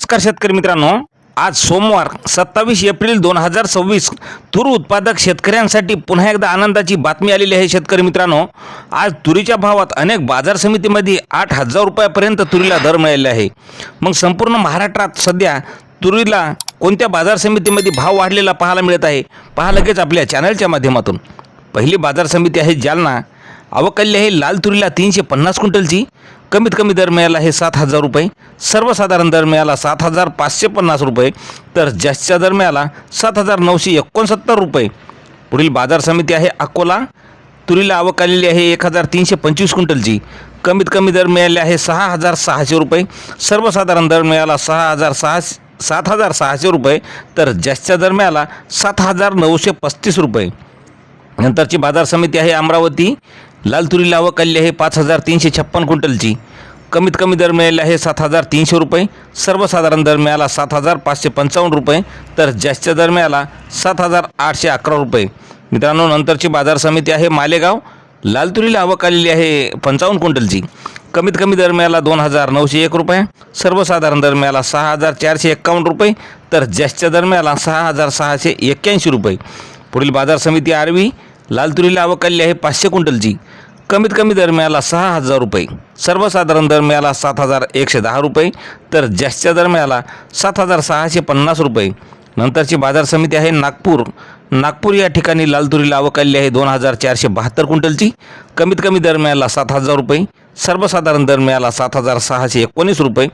नमस्कार शेतकरी मित्रांनो, आज सोमवार 27 एप्रिल 2026 तूर उत्पादक शेतकऱ्यांसाठी पुन्हा एकदा आनंदाची बातमी आलेली आहे. शेतकरी मित्रांनो, आज तुरीच्या भावात अनेक बाजार समितीमध्ये 8,000 रुपयापर्यंत तुरीला दर मिळालेला आहे. मग संपूर्ण महाराष्ट्रात सध्या तुरीला कोणत्या बाजार समितीमध्ये भाव वाढलेला पाहायला मिळत आहे, पहा लगेच आपल्या चॅनलच्या माध्यमातून. पहिली बाजार समिती आहे जालना. अवकाली आहे लाल तुरीला 350 क्विंटलची. कमीत कमी दर मिळाला आहे 7,000 रुपये. सर्वसाधारण दर मिळाला 7,550 रुपये. तर जास्तीचा दर मिळाला 7,969 रुपये. पुढील बाजार समिती आहे अकोला. तुरीला आवक आलेली आहे 1,325 क्विंटलची. कमीत कमी दर मिळाले आहे 6,600 रुपये. सर्वसाधारण दर मिळाला 7,600 रुपये. तर जास्तीचा दर मिळाला 7,935 रुपये. नंतरची बाजार समिती आहे अमरावती. लाल तुरीला आवक आलेली आहे 5,356 क्विंटलची. कमीत कमी दर मिळाले आहे 7,300 रुपये. सर्वसाधारण दर मिळाला 7,555 रुपये. तर जास्तीचा दर मिळाला 7,811 रुपये. मित्रांनो, नंतरची बाजार समिती आहे मालेगाव. लाल तुरीला आवक आलेली आहे 55 क्विंटलची. कमीत कमी दर मिळाला 2,901 रुपये. सर्वसाधारण दर मिळाला 6,451 रुपये. तर जास्तीचा दर मिळाला 6,681 रुपये. पुढील बाजार समिती आर्वी. लाल तुरीला आवक आलेली आहे 500 क्विंटलची. कमीत कमी दर मिळाला 6,000 रुपये. सर्वसाधारण दर मिळाला 7,110 रुपये. तर जास्तीचा दर मिळाला 7,650 रुपये. नंतरची बाजार समिती आहे नागपूर या ठिकाणी लाल तुरीला आवक आलेली आहे 2,472 क्विंटलची. कमीत कमी दर मिळाला 7,000 रुपये. सर्वसाधारण दर मिळाला 7,619 रुपये.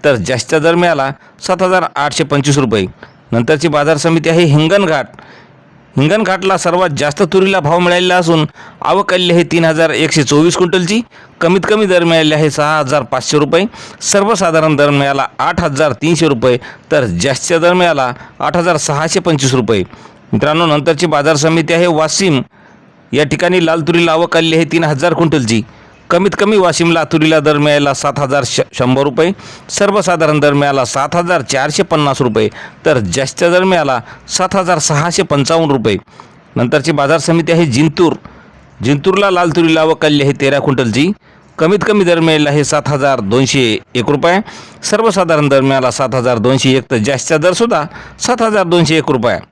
तर जास्तीचा दर मिळाला 7,825 रुपये. नंतरची बाजार समिती आहे हिंगणघाटला सर्वात जास्त तुरीला भाव मिळालेला असून आवक आलेली आहे 3,124 क्विंटलची. कमीत कमी दर मिळाले आहे 6,500 रुपये. सर्वसाधारण दर मिळाला 8,300 रुपये. तर जास्तीचा दर मिळाला 8,625 रुपये. मित्रांनो, नंतरची बाजार समिती आहे वाशिम. या ठिकाणी लाल तुरीला आवक आलेली आहे 3,000 क्विंटलची. कमीत कमी वाशिमला तुरीला दर मिळाला 7,100 रुपये. सर्वसाधारण दर मिळाला 7,450 रुपये. तर जास्तीचा दर मिळाला 7,655 रुपये. नंतरची बाजार समिती आहे जिंतूरला लाल तुरीला आवक आलेली आहे 13 क्विंटलची. कमीत कमी दर मिळाला आहे 7,201 रुपये. सर्वसाधारण दर मिळाला 7,201. तर जास्तीचा दरसुद्धा 7,201 रुपये.